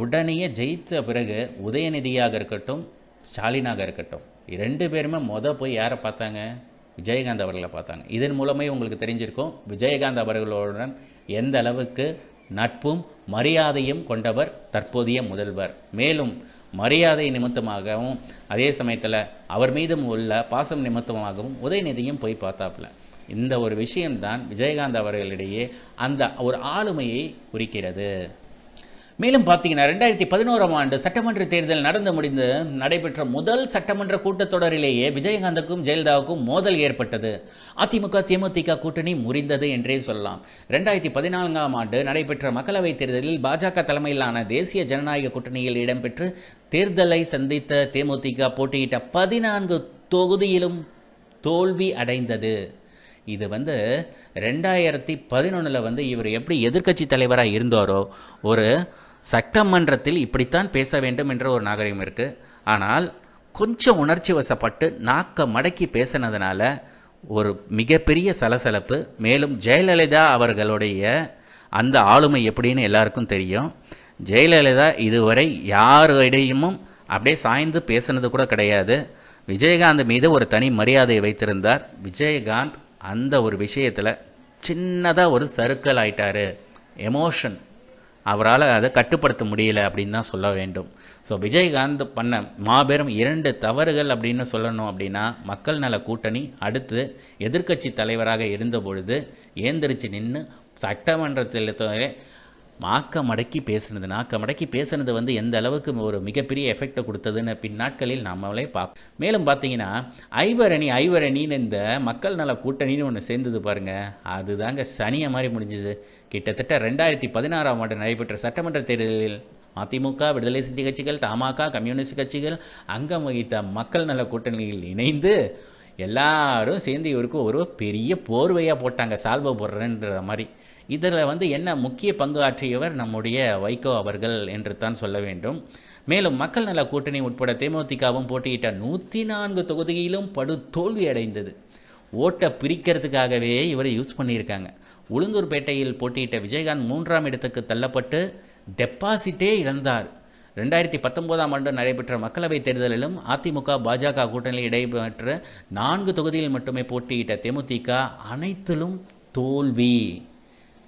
[SPEAKER 1] உடனே ஜெயித்த பிறகு உதயநிதியாக இருக்கட்டும், ஸ்டாலினாக இருக்கட்டும், 2 பேருமே போய் யாரை பார்த்தாங்க? விஜயகாந்த் அவர்களை பார்த்தாங்க. இதன் மூலமே உங்களுக்கு தெரிஞ்சிருக்கும் விஜயகாந்த் அவர்களுடன் எந்த அளவுக்கு நட்பும் மரியாதையும் கொண்டவர் தற்போதைய முதல்வர். மேலும் மரியாதை நிமித்தமாகவும் அதே சமயத்தில் அவர் மீதும் உள்ள பாசம் நிமித்தமாகவும் உதயநிதியும் போய் பார்த்தாப்புல. இந்த ஒரு விஷயம்தான் விஜயகாந்த் அவர்களிடையே அந்த ஒரு ஆளுமையை குறிக்கிறது. மேலும் பார்த்தீங்கன்னா 2011ஆம் ஆண்டு சட்டமன்ற தேர்தல் நடந்து முடிந்து நடைபெற்ற முதல் சட்டமன்ற கூட்டத்தொடரிலேயே விஜயகாந்துக்கும் ஜெயலலிதாவுக்கும் மோதல் ஏற்பட்டது. அதிமுக தேமுதிக கூட்டணி முறிந்தது என்றே சொல்லலாம். 2014ஆம் ஆண்டு நடைபெற்ற மக்களவைத் தேர்தலில் பாஜக தலைமையிலான தேசிய ஜனநாயக கூட்டணியில் இடம்பெற்று தேர்தலை சந்தித்த தேமுதிக போட்டியிட்ட 14 தொகுதியிலும் தோல்வி அடைந்தது. இது 2011 இவர் எப்படி எதிர்க்கட்சி தலைவராக இருந்தாரோ, ஒரு சட்டமன்றத்தில் இப்படித்தான் பேச வேண்டும் என்ற ஒரு நாகரிகம் இருக்குது. ஆனால் கொஞ்சம் உணர்ச்சி வசப்பட்டு நாக்க மடக்கி பேசினதுனால ஒரு மிகப்பெரிய சலசலப்பு. மேலும் ஜெயலலிதா அவர்களுடைய அந்த ஆளுமை எப்படின்னு எல்லாருக்கும் தெரியும். ஜெயலலிதா இதுவரை யாரிடையும் அப்படியே சாய்ந்து பேசினது கூட கிடையாது. விஜயகாந்த் மீது ஒரு தனி மரியாதையை வைத்திருந்தார். விஜயகாந்த் அந்த ஒரு விஷயத்தில் சின்னதாக ஒரு சறுக்கல் ஆயிட்டார். எமோஷன் அவரால் அதை கட்டுப்படுத்த முடியல அப்படின்னு தான் சொல்ல வேண்டும். ஸோ விஜயகாந்த் பண்ண மாபெரும் 2 தவறுகள் அப்படின்னு சொல்லணும் அப்படின்னா, மக்கள் நல கூட்டணி அடுத்து எதிர்க்கட்சி தலைவராக இருந்த பொழுது ஏந்திரிச்சு நின்று சட்டமன்றத்தில் நாக்க மடக்கி பேசுனது எந்த அளவுக்கு ஒரு மிகப்பெரிய எஃபெக்டை கொடுத்ததுன்னு பின்னாட்களில் நம்மளே பார்க்க. மேலும் பார்த்தீங்கன்னா ஐவரணின்னு இந்த மக்கள் நல கூட்டணின்னு ஒன்று சேர்ந்தது பாருங்கள், அதுதாங்க சனியை மாதிரி முடிஞ்சுது. கிட்டத்தட்ட 2016ஆம் ஆண்டு நடைபெற்ற சட்டமன்ற தேர்தலில் அதிமுக, விடுதலை சிறுத்தை கட்சிகள், தமாக, கம்யூனிஸ்ட் கட்சிகள் அங்கம் வகித்த மக்கள் நல கூட்டணியில் இணைந்து எல்லாரும் சேர்ந்து இவருக்கு ஒரு பெரிய போர்வையாக போட்டாங்க, சால்வை போடுறேன்ற மாதிரி. இதில் வந்து என்ன முக்கிய பங்கு ஆற்றியவர் நம்முடைய வைகோ அவர்கள் என்று தான் சொல்ல வேண்டும். மேலும் மக்கள் நல கூட்டணி உட்பட தேமுதிகவும் போட்டியிட்ட 104 தொகுதியிலும் படு தோல்வி அடைந்தது. ஓட்டை பிரிக்கிறதுக்காகவே இவரை யூஸ் பண்ணியிருக்காங்க. உளுந்தூர்பேட்டையில் போட்டியிட்ட விஜயகாந்த் 3ஆம் இடத்துக்கு தள்ளப்பட்டு டெபாசிட்டே இழந்தார். 2019ஆம் ஆண்டு நடைபெற்ற மக்களவைத் தேர்தலிலும் அதிமுக பாஜக கூட்டணியில் இடைபெற்ற 4 தொகுதியில் மட்டுமே போட்டியிட்ட தேமுதிக அனைத்திலும் தோல்வி.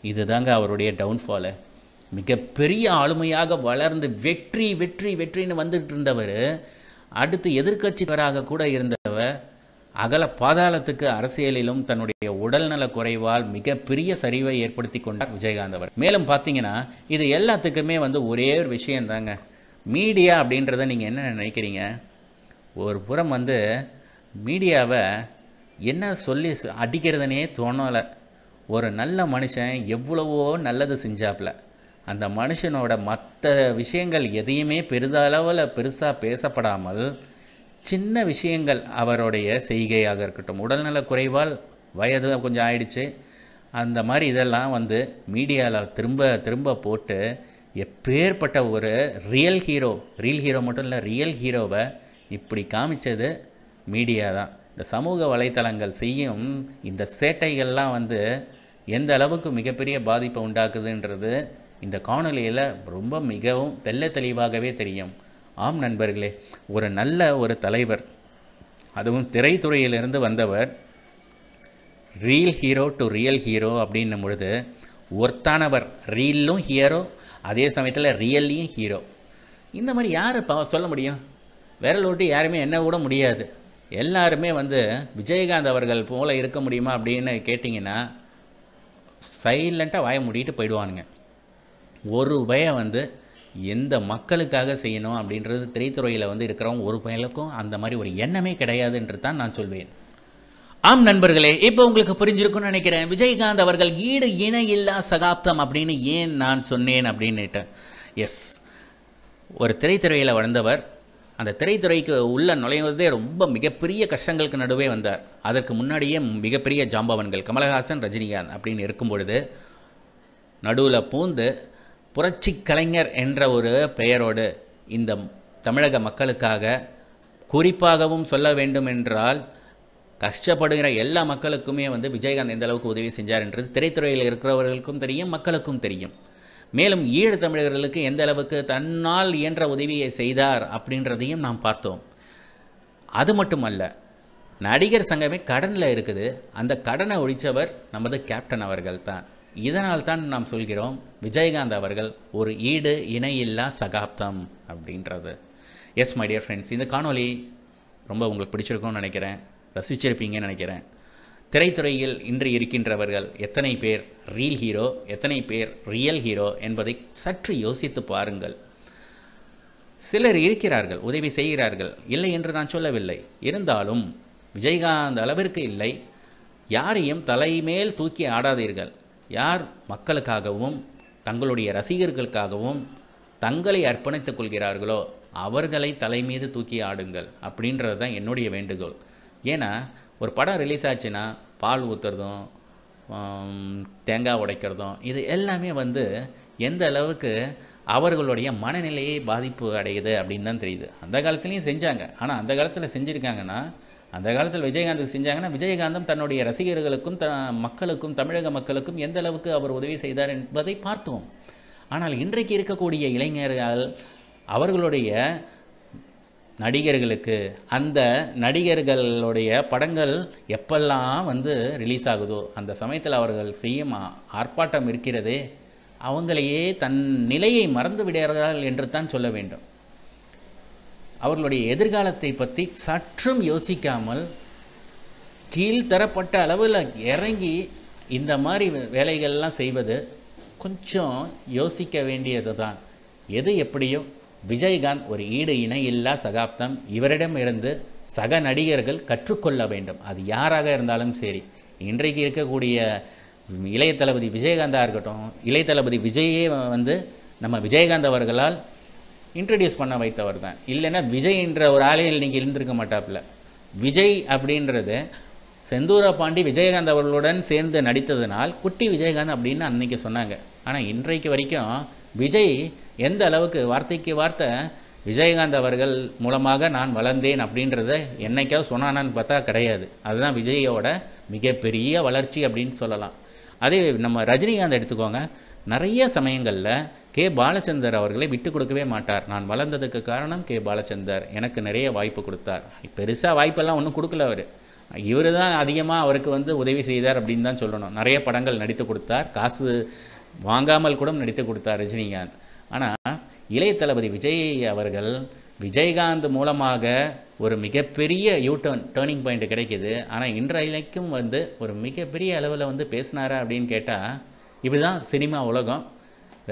[SPEAKER 1] இதுதாங்க அவருடைய டவுன்ஃபாலு. மிகப்பெரிய ஆளுமையாக வளர்ந்து வெற்றி வெற்றி வெற்றின்னு வந்துட்டு இருந்தவர், அடுத்து எதிர்க்கட்சிகராக கூட இருந்தவர், அகல பாதாளத்துக்கு அரசியலிலும் தன்னுடைய உடல்நல குறைவால் மிகப்பெரிய சரிவை ஏற்படுத்தி கொண்டார் விஜயகாந்த் அவர். மேலும் பார்த்தீங்கன்னா இது எல்லாத்துக்குமே வந்து ஒரே ஒரு விஷயந்தாங்க, மீடியா அப்படின்றத நீங்கள் என்ன நினைக்கிறீங்க? ஒரு புறம் வந்து மீடியாவை என்ன சொல்லி அடிக்கிறதுனே தோணலை. ஒரு நல்ல மனுஷன் எவ்வளவோ நல்லது செஞ்சாப்புல, அந்த மனுஷனோட மற்ற விஷயங்கள் எதையுமே பெருசாக பேசப்படாமல் சின்ன விஷயங்கள், அவருடைய செய்கையாக இருக்கட்டும், உடல்நல குறைவால் வயது கொஞ்சம் ஆயிடுச்சு, அந்த மாதிரி இதெல்லாம் வந்து மீடியாவில் திரும்ப திரும்ப போட்டு எப்பேற்பட்ட ஒரு ரியல் ஹீரோ மட்டும் இல்லை, ரியல் ஹீரோவை இப்படி காமிச்சது மீடியா தான். இந்த சமூக வலைத்தளங்கள் செய்யும் இந்த சேட்டைகள்லாம் வந்து எந்த அளவுக்கு மிகப்பெரிய பாதிப்பை உண்டாக்குதுன்றது இந்த காணொலியில் ரொம்ப மிகவும் தெளிவாகவே தெரியும். ஆம் நண்பர்களே, ஒரு நல்ல ஒரு தலைவர், அதுவும் திரைத்துறையிலிருந்து வந்தவர், reel hero to real hero அப்படின்னும் பொழுது ஒர்த்தானவர், ரீலும் ஹீரோ அதே சமயத்தில் ரியல்லையும் ஹீரோ. இந்த மாதிரி யார் சொல்ல முடியும்? விரல் ஓட்டி யாருமே என்ன கூட முடியாது. எல்லாருமே வந்து விஜயகாந்த் அவர்கள் போல இருக்க முடியுமா அப்படின்னு கேட்டிங்கன்னா சைலண்ட்டாக வாய மூடிட்டு போயிடுவானுங்க. ஒரு பயம் வந்து எந்த மக்களுக்காக செய்யணும் அப்படின்றது திரைத்துறையில் வந்து இருக்கிறவங்க ஒரு பயலுக்கும் அந்த மாதிரி ஒரு எண்ணமே கிடையாதுன்றது தான் நான் சொல்வேன். ஆம் நண்பர்களே, இப்போ உங்களுக்கு புரிஞ்சிருக்கும்னு நினைக்கிறேன். விஜயகாந்த் அவர்கள் ஈடு இணையில்லா சகாப்தம் அப்படின்னு ஏன் நான் சொன்னேன் அப்படின்னுட்டு. எஸ், ஒரு திரைத்துறையில் வளர்ந்தவர், அந்த திரைத்துறைக்கு உள்ள நுழைவதே ரொம்ப மிகப்பெரிய கஷ்டங்களுக்கு நடுவே வந்தார். அதற்கு முன்னாடியே மிகப்பெரிய ஜாம்பவன்கள் கமலஹாசன், ரஜினிகாந்த் அப்படின்னு இருக்கும் பொழுது நடுவில் பூந்து புரட்சி கலைஞர் என்ற ஒரு பெயரோடு இந்த தமிழக மக்களுக்காக, குறிப்பாகவும் சொல்ல வேண்டும் என்றால் கஷ்டப்படுகிற எல்லா மக்களுக்குமே வந்து விஜயகாந்த் எந்த அளவுக்கு உதவி செஞ்சார் என்றது திரைத்துறையில் இருக்கிறவர்களுக்கும் தெரியும், மக்களுக்கும் தெரியும். மேலும் ஈழத் தமிழர்களுக்கு எந்த அளவுக்கு தன்னால் இயன்ற உதவியை செய்தார் அப்படின்றதையும் நாம் பார்த்தோம். அது மட்டுமல்ல, நடிகர் சங்கமே கடனில் இருக்குது, அந்த கடனை ஒழித்தவர் நமது கேப்டன் அவர்கள் தான். இதனால் தான் நாம் சொல்கிறோம் விஜயகாந்த் அவர்கள் ஒரு ஈடு இணையில்லா சகாப்தம் அப்படின்றது. எஸ் மை டியர் ஃப்ரெண்ட்ஸ், இந்த காணொலி ரொம்ப உங்களுக்கு பிடிச்சிருக்கும்னு நினைக்கிறேன், ரசிச்சிருப்பீங்கன்னு நினைக்கிறேன். திரைத்துறையில் இன்று இருக்கின்றவர்கள் எத்தனை பேர் ரீல் ஹீரோ, எத்தனை பேர் ரியல் ஹீரோ என்பதை சற்று யோசித்து பாருங்கள். சிலர் இருக்கிறார்கள், உதவி செய்கிறார்கள், இல்லை என்று நான் சொல்லவில்லை. இருந்தாலும் விஜயகாந்த் அளவிற்கு இல்லை. யாரையும் தலைமேல் தூக்கி ஆடாதீர்கள். யார் மக்களுக்காகவும் தங்களுடைய ரசிகர்களுக்காகவும் தங்களை அர்ப்பணித்துக் கொள்கிறார்களோ அவர்களை தலைமீது தூக்கி ஆடுங்கள் அப்படின்றது தான் என்னுடைய வேண்டுகோள். ஏன்னா ஒரு படம் ரிலீஸ் ஆச்சுன்னா பால் ஊற்றுறதும் தேங்காய் உடைக்கிறதும் இது எல்லாமே வந்து எந்த அளவுக்கு அவர்களுடைய மனநிலையை பாதிப்பு அடையுது அப்படின்னு தான் தெரியுது. அந்த காலத்துலேயும் செஞ்சாங்க, ஆனால் அந்த காலத்தில் செஞ்சுருக்காங்கன்னா, அந்த காலத்தில் விஜயகாந்துக்கு செஞ்சாங்கன்னா விஜயகாந்தும் தன்னுடைய ரசிகர்களுக்கும் மக்களுக்கும் தமிழக மக்களுக்கும் எந்த அளவுக்கு அவர் உதவி செய்தார் என்பதை பார்த்தோம். ஆனால் இன்றைக்கு இருக்கக்கூடிய இளைஞர்கள் அவர்களுடைய நடிகர்களுக்கு, அந்த நடிகர்களுடைய படங்கள் எப்பெல்லாம் வந்து ரிலீஸ் ஆகுதோ அந்த சமயத்தில் அவர்கள் செய்யும் ஆர்ப்பாட்டம் இருக்கிறதே, அவங்களையே தன் நிலையை மறந்து விடுகிறார்கள் என்று தான் சொல்ல வேண்டும். அவர்களுடைய எதிர்காலத்தை பற்றி சற்றும் யோசிக்காமல் கீழ்த்தரப்பட்ட அளவில் இறங்கி இந்த மாதிரி வேலைகள்லாம் செய்வது கொஞ்சம் யோசிக்க வேண்டியது தான். எது எப்படியோ விஜயகாந்த் ஒரு ஈடு இணையில்லா சகாப்தம். இவரிடமிருந்து சக நடிகர்கள் கற்றுக்கொள்ள வேண்டும். அது யாராக இருந்தாலும் சரி. இன்றைக்கு இருக்கக்கூடிய இளைய தளபதி விஜயகாந்தாக இருக்கட்டும், இளைய தளபதி விஜயே வந்து நம்ம விஜயகாந்த் அவர்களால் இன்ட்ரடியூஸ் பண்ண வைத்தவர் தான். இல்லைன்னா விஜய் என்ற ஒரு ஆலையில் நீங்கள் இருந்திருக்க மாட்டாப்புல. விஜய் அப்படின்றது செந்தூர பாண்டி விஜயகாந்த் அவர்களுடன் சேர்ந்து நடித்ததனால் குட்டி விஜயகாந்த் அப்படின்னு அன்னைக்கு சொன்னாங்க. ஆனால் இன்றைக்கு வரைக்கும் விஜய் எந்த அளவுக்கு வார்த்தைக்கு வார்த்தை விஜயகாந்த் அவர்கள் மூலமாக நான் வளர்ந்தேன் அப்படின்றத என்னைக்காவது சொன்னானான்னு பார்த்தா கிடையாது. அதுதான் விஜயோட மிகப்பெரிய வளர்ச்சி அப்படின்னு சொல்லலாம். அதே நம்ம ரஜினிகாந்த் எடுத்துக்கோங்க, நிறைய சமயங்களில் கே பாலச்சந்தர் அவர்களை விட்டு கொடுக்கவே மாட்டார். நான் வளர்ந்ததுக்கு காரணம் கே பாலச்சந்தர், எனக்கு நிறைய வாய்ப்பு கொடுத்தார். பெருசாக வாய்ப்பெல்லாம் ஒன்றும் கொடுக்கல அவர். இவர் தான் அதிகமாக அவருக்கு உதவி செய்தார் அப்படின்னு தான் சொல்லணும். நிறைய படங்கள் நடித்து கொடுத்தார், காசு வாங்காமல் கூட நடித்து கொடுத்தார் ரஜினிகாந்த். ஆனால் இளைய தளபதி விஜய் அவர்கள் விஜயகாந்த் மூலமாக ஒரு மிகப்பெரிய டேர்னிங் பாயிண்ட் கிடைக்கிது. ஆனால் இன்றைக்கும் ஒரு மிகப்பெரிய அளவில் பேசினாரா அப்படின்னு கேட்டால், இப்படிதான் சினிமா உலகம்.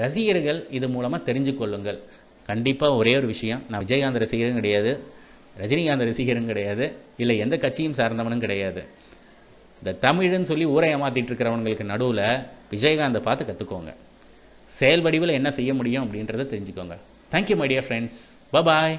[SPEAKER 1] ரசிகர்கள் இது மூலமாக தெரிஞ்சு கொள்ளுங்கள். கண்டிப்பாக ஒரே ஒரு விஷயம், நான் விஜயகாந்த் ரசிகரும் கிடையாது, ரஜினிகாந்த் ரசிகரும் கிடையாது, இல்லை எந்த கட்சியும் சார்ந்தவனும் கிடையாது. இந்த தமிழ்னு சொல்லி ஊரை ஏமாற்றிட்டு இருக்கிறவங்களுக்கு நடுவில் விஜயகாந்தை பார்த்து கற்றுக்கோங்க. செயல் வடிவில் என்ன செய்ய முடியும் அப்படின்றத தெரிஞ்சுக்கோங்க. Thank you my dear friends. Bye.